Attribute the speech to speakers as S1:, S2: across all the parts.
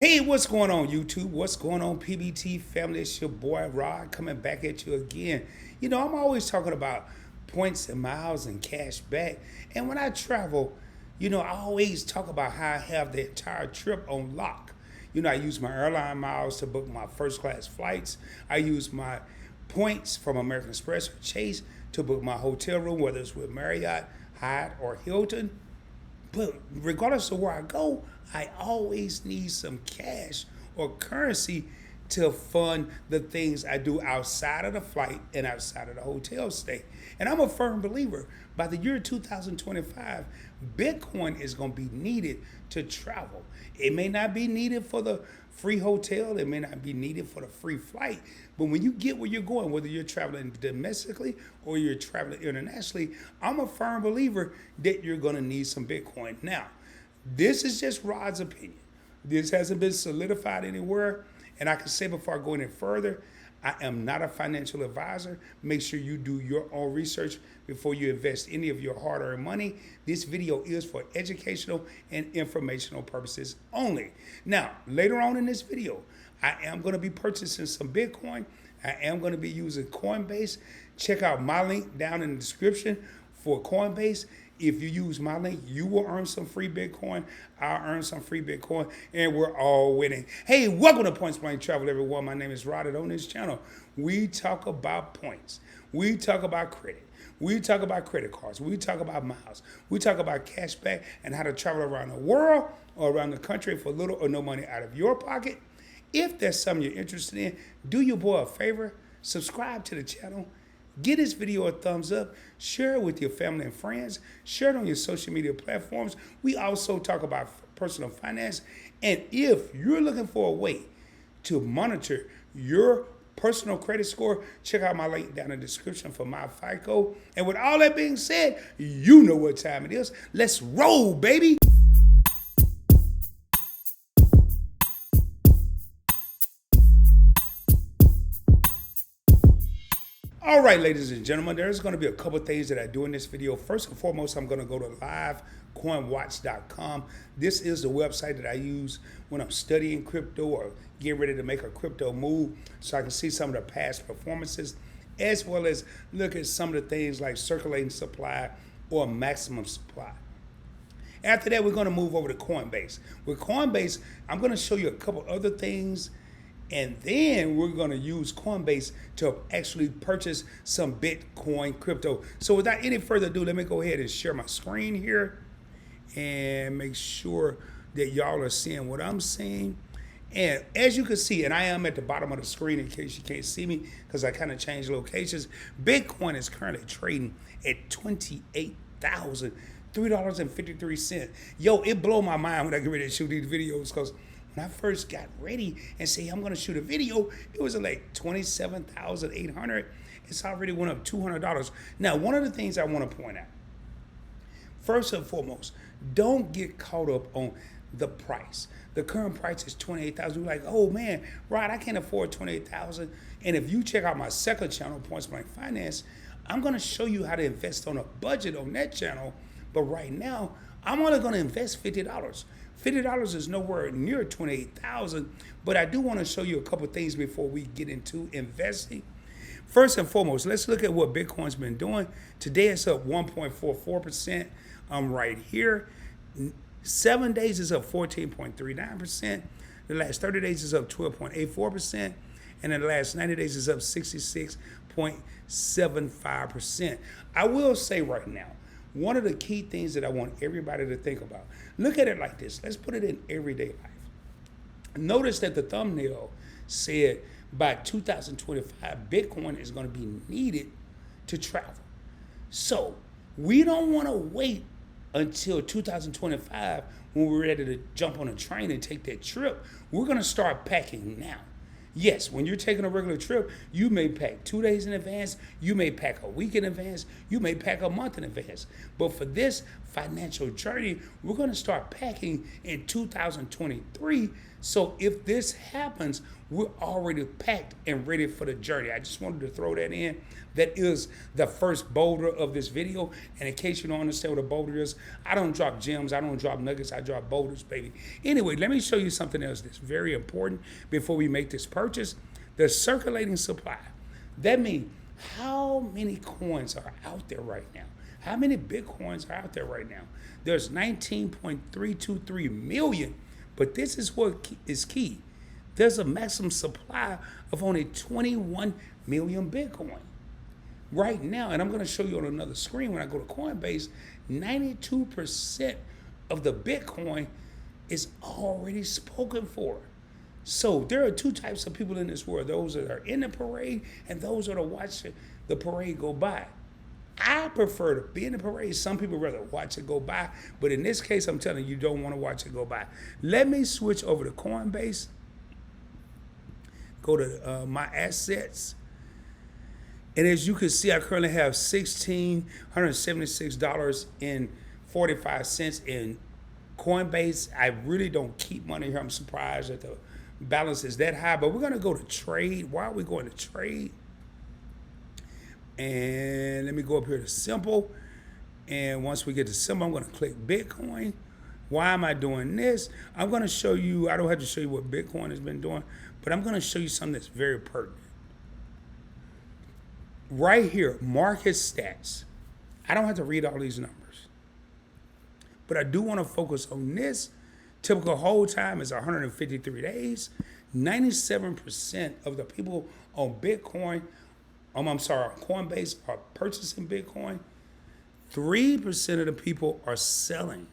S1: Hey, what's going on, YouTube? What's going on, PBT family? It's your boy Rod coming back at you again. You know, I'm always talking about points and miles and cash back. And when I travel, I always talk about how I have the entire trip on lock. I use my airline miles to book my first class flights. I use my points from American Express or Chase to book my hotel room, whether it's with Marriott, Hyatt, or Hilton. But regardless of where I go, I always need some cash or currency to fund the things I do outside of the flight and outside of the hotel stay. And I'm a firm believer, by the year 2025, Bitcoin is going to be needed to travel. It may not be needed for the free hotel, it may not be needed for the free flight, but when you get where you're going, whether you're traveling domestically or you're traveling internationally, I'm a firm believer that you're going to need some Bitcoin. Now, this is just Rod's opinion. This hasn't been solidified anywhere. And I can say before I go any further, I am not a financial advisor. Make sure you do your own research before you invest any of your hard-earned money. This video is for educational and informational purposes only. Now, later on in this video, I am going to be purchasing some Bitcoin. I am going to be using Coinbase. Check out my link down in the description for Coinbase. If you use my link, you will earn some free Bitcoin. I'll earn some free Bitcoin, and we're all winning. Hey, welcome to Points Blank Travel, everyone. My name is Rod, and on this channel, we talk about points. We talk about credit. We talk about credit cards. We talk about miles. We talk about cash back and how to travel around the world or around the country for little or no money out of your pocket. If there's something you're interested in, do your boy a favor. Subscribe to the channel. Give this video a thumbs up, share it with your family and friends, share it on your social media platforms. We also talk about personal finance. And if you're looking for a way to monitor your personal credit score, check out my link down in the description for my FICO. And with all that being said, you know what time it is. Let's roll, baby. All right, ladies and gentlemen, there's going to be a couple things that I do in this video. First and foremost, I'm going to go to livecoinwatch.com. This is the website that I use when I'm studying crypto or getting ready to make a crypto move, so I can see some of the past performances, as well as look at some of the things like circulating supply or maximum supply. After that, we're going to move over to Coinbase. With Coinbase, I'm going to show you a couple other things, and then we're going to use Coinbase to actually purchase some Bitcoin crypto. So without any further ado, let me go ahead and share my screen here and make sure that y'all are seeing what I'm seeing. And as you can see, and I am at the bottom of the screen in case you can't see me because I kind of changed locations, Bitcoin is currently trading at $28,003.53. Yo, it blow my mind when I get ready to shoot these videos, because when I first got ready and say I'm going to shoot a video, it was like $27,800. It's already went up $200. Now, one of the things I want to point out, first and foremost, don't get caught up on the price. The current price is $28,000. You're like, oh man, Rod, I can't afford $28,000. And if you check out my second channel, Points Blank Finance, I'm going to show you how to invest on a budget on that channel. But right now, I'm only going to invest $50. $50 is nowhere near $28,000, but I do want to show you a couple things before we get into investing. First and foremost, let's look at what Bitcoin's been doing. Today it's up 1.44%. Right here. 7 days is up 14.39%. The last 30 days is up 12.84%. And in the last 90 days is up 66.75%. I will say right now, one of the key things that I want everybody to think about, look at it like this. Let's put it in everyday life. Notice that the thumbnail said by 2025, Bitcoin is going to be needed to travel. So we don't want to wait until 2025 when we're ready to jump on a train and take that trip. We're going to start packing now. Yes, when you're taking a regular trip, you may pack 2 days in advance, you may pack a week in advance, you may pack a month in advance. But for this, financial journey. We're going to start packing in 2023. So if this happens, we're already packed and ready for the journey. I just wanted to throw that in. That is the first boulder of this video. And in case you don't understand what a boulder is, I don't drop gems, I don't drop nuggets, I drop boulders, baby. Anyway, let me show you something else that's very important before we make this purchase. The circulating supply. That means how many coins are out there right now? How many Bitcoins are out there right now? There's 19.323 million, but this is what is key. There's a maximum supply of only 21 million Bitcoin right now. And I'm going to show you on another screen when I go to Coinbase, 92% of the Bitcoin is already spoken for. So there are two types of people in this world, those that are in the parade and those that are watching the parade go by. I prefer to be in the parade. Some people rather watch it go by, but in this case, I'm telling you, you don't want to watch it go by. Let me switch over to Coinbase. Go to my assets. And as you can see, I currently have $1,676.45 in Coinbase. I really don't keep money here. I'm surprised that the balance is that high, but we're going to go to trade. Why are we going to trade? And let me go up here to simple. And once we get to simple, I'm going to click Bitcoin. Why am I doing this? I'm going to show you, I don't have to show you what Bitcoin has been doing, but I'm going to show you something that's very pertinent. Right here, market stats. I don't have to read all these numbers, but I do want to focus on this. Typical hold time is 153 days. 97% of the people on Bitcoin, on Coinbase are purchasing Bitcoin. 3% of the people are selling.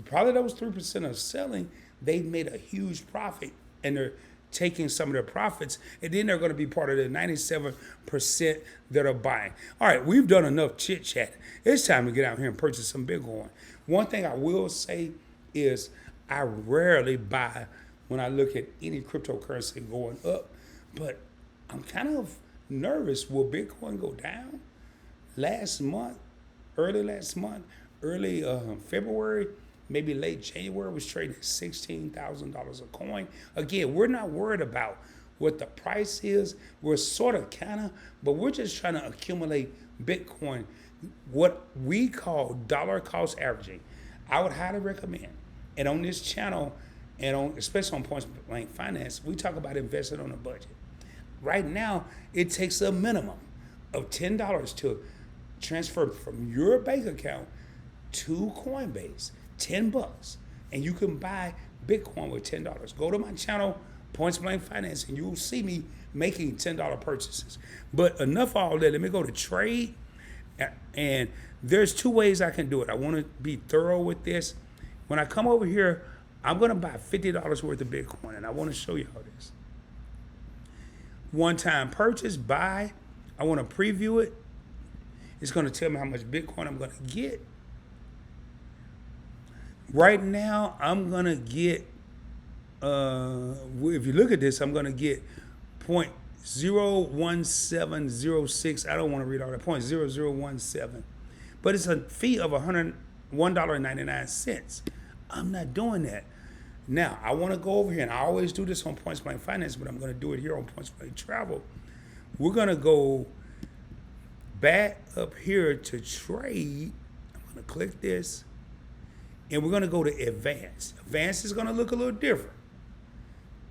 S1: Probably those 3% are selling, they've made a huge profit and they're taking some of their profits, and then they're going to be part of the 97% that are buying. All right, we've done enough chit chat. It's time to get out here and purchase some Bitcoin. One thing I will say is I rarely buy when I look at any cryptocurrency going up, but I'm kind of nervous. Will Bitcoin go down? Early February, maybe late January, was trading at $16,000 a coin. Again, we're not worried about what the price is. We're sort of but we're just trying to accumulate Bitcoin, what we call dollar cost averaging. I would highly recommend. And on this channel, and especially on Points Blank Finance, we talk about investing on a budget. Right now, it takes a minimum of $10 to transfer from your bank account to Coinbase. $10, and you can buy Bitcoin with $10. Go to my channel, Points Blank Finance, and you will see me making $10 purchases. But enough of all that. Let me go to trade, and there's two ways I can do it. I want to be thorough with this. When I come over here, I'm going to buy $50 worth of Bitcoin, and I want to show you how this. One-time purchase, buy. I want to preview it. It's going to tell me how much Bitcoin I'm going to get. Right now, I'm going to get, if you look at this, I'm going to get 0.01706. I don't want to read all that, 0.0017. But it's a fee of $101.99. I'm not doing that. Now, I want to go over here, and I always do this on Points Blank Finance, but I'm going to do it here on Points Blank Travel. We're going to go back up here to trade. I'm going to click this. And we're going to go to advanced. Advanced is going to look a little different.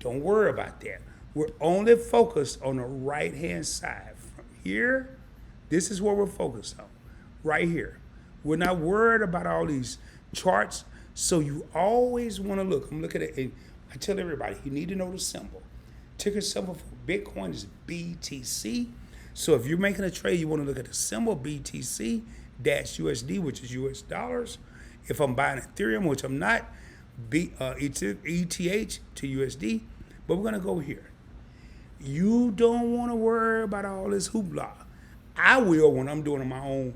S1: Don't worry about that. We're only focused on the right-hand side. From here, this is where we're focused on, right here. We're not worried about all these charts. So you always want to look. I'm looking at it. I tell everybody, you need to know the symbol. Ticker symbol for Bitcoin is BTC. So if you're making a trade, you want to look at the symbol BTC-USD, which is US dollars. If I'm buying Ethereum, which I'm not, ETH to USD, but we're going to go here. You don't want to worry about all this hoopla. I will when I'm doing my own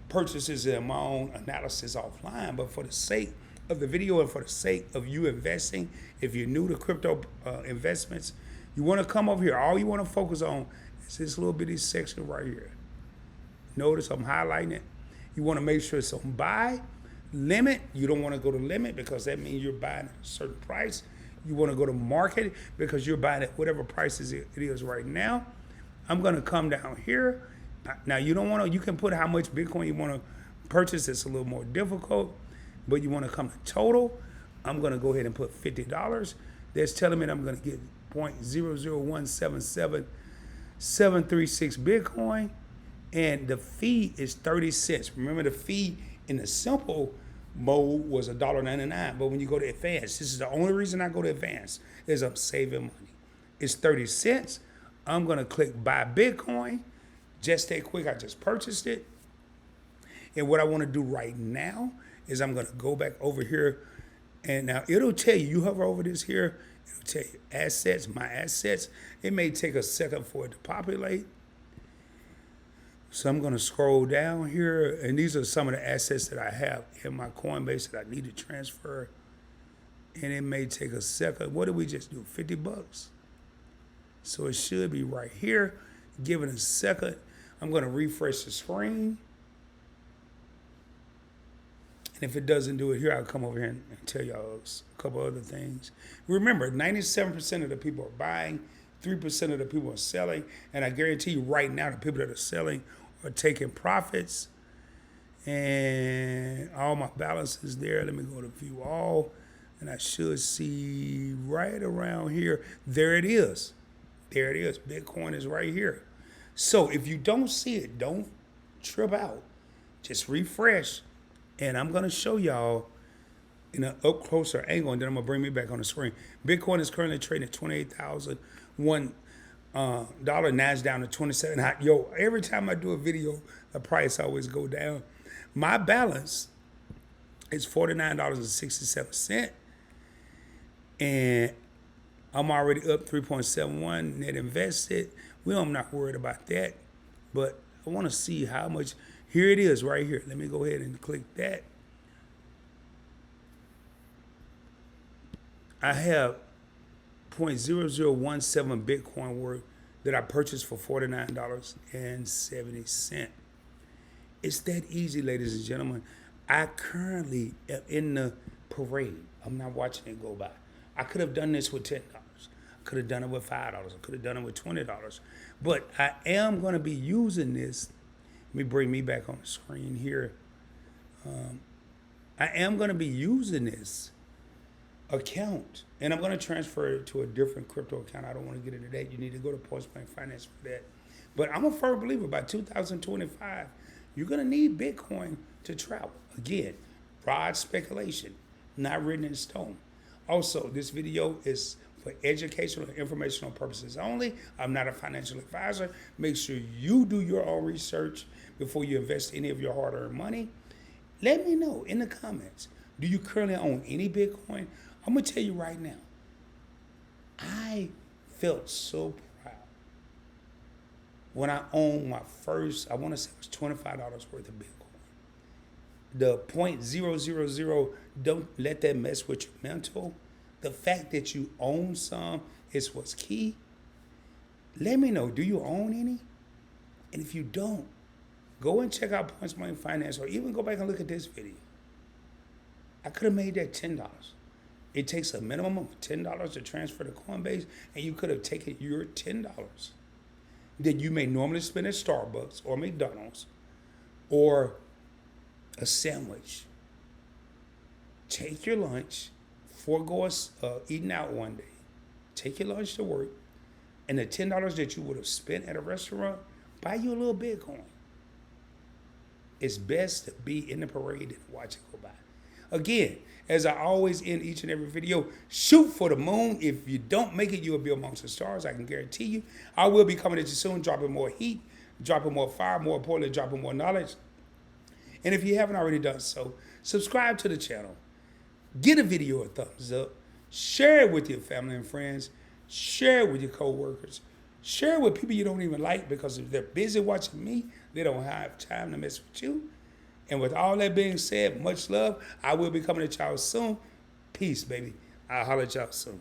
S1: purchases and my own analysis offline, but for the sake of the video and for the sake of you investing, if you're new to crypto investments, you want to come over here. All you want to focus on is this little bitty section right here. Notice I'm highlighting it. You want to make sure it's on buy. Limit, you don't want to go to limit because that means you're buying at a certain price. You want to go to market because you're buying at whatever prices it is right now. I'm going to come down here. Now, you don't want to, you can put how much Bitcoin you want to purchase. It's a little more difficult, but you want to come to total. I'm going to go ahead and put $50. That's telling me that I'm going to get 0.00177 736 Bitcoin, and the fee is 30 cents. Remember, the fee in the simple mode was $1.99, but when you go to advanced, this is the only reason I go to advanced, is I'm saving money. It's 30 cents. I'm gonna click buy Bitcoin. Just that quick, I just purchased it. And what I wanna do right now is I'm gonna go back over here, and now it'll tell you, you hover over this here, it'll tell you assets, my assets. It may take a second for it to populate. So I'm going to scroll down here, and these are some of the assets that I have in my Coinbase that I need to transfer. And it may take a second. What did we just do? $50. So it should be right here. Give it a second. I'm going to refresh the screen. And if it doesn't do it here, I'll come over here and tell y'all a couple other things. Remember, 97% of the people are buying, 3% of the people are selling, and I guarantee you right now the people that are selling are taking profits. And all my balances there. Let me go to view all, and I should see right around here. There it is. There it is. Bitcoin is right here. So if you don't see it, don't trip out. Just refresh, and I'm gonna show y'all in an up closer angle, and then I'm gonna bring me back on the screen. Bitcoin is currently trading at $28,001. Now it's down to 27. Yo, every time I do a video, the price always go down. My balance is $49.67, and I'm already up 3.71 net invested. I'm not worried about that, but I want to see how much. Here it is right here. Let me go ahead and click that. I have 0.0017 Bitcoin worth that I purchased for $49.70. It's that easy, ladies and gentlemen. I currently am in the parade. I'm not watching it go by. I could have done this with $10. I could have done it with $5. I could have done it with $20. But I am going to be using this. Let me bring me back on the screen here. I am going to be using this account, and I'm going to transfer it to a different crypto account. I don't want to get into that. You need to go to Postbank Finance for that. But I'm a firm believer by 2025, you're going to need Bitcoin to travel. Again, broad speculation, not written in stone. Also, this video is for educational and informational purposes only. I'm not a financial advisor. Make sure you do your own research before you invest any of your hard-earned money. Let me know in the comments. Do you currently own any Bitcoin? I'm going to tell you right now, I felt so proud when I owned my first, I want to say it was $25 worth of Bitcoin. The 0.000, don't let that mess with your mental. The fact that you own some is what's key. Let me know, do you own any? And if you don't, go and check out Points Money Finance, or even go back and look at this video. I could have made that $10. It takes a minimum of $10 to transfer to Coinbase, and you could have taken your $10 that you may normally spend at Starbucks or McDonald's or a sandwich. Take your lunch, forego eating out one day. Take your lunch to work, and the $10 that you would have spent at a restaurant, buy you a little Bitcoin. It's best to be in the parade and watch it go by. Again, as I always end each and every video, shoot for the moon. If you don't make it, you will be amongst the stars. I can guarantee you. I will be coming at you soon, dropping more heat, dropping more fire, more importantly, dropping more knowledge. And if you haven't already done so, subscribe to the channel. Give a video a thumbs up. Share it with your family and friends. Share it with your co-workers. Share it with people you don't even like, because if they're busy watching me, they don't have time to mess with you. And with all that being said, much love. I will be coming at y'all soon. Peace, baby. I'll holler at y'all soon.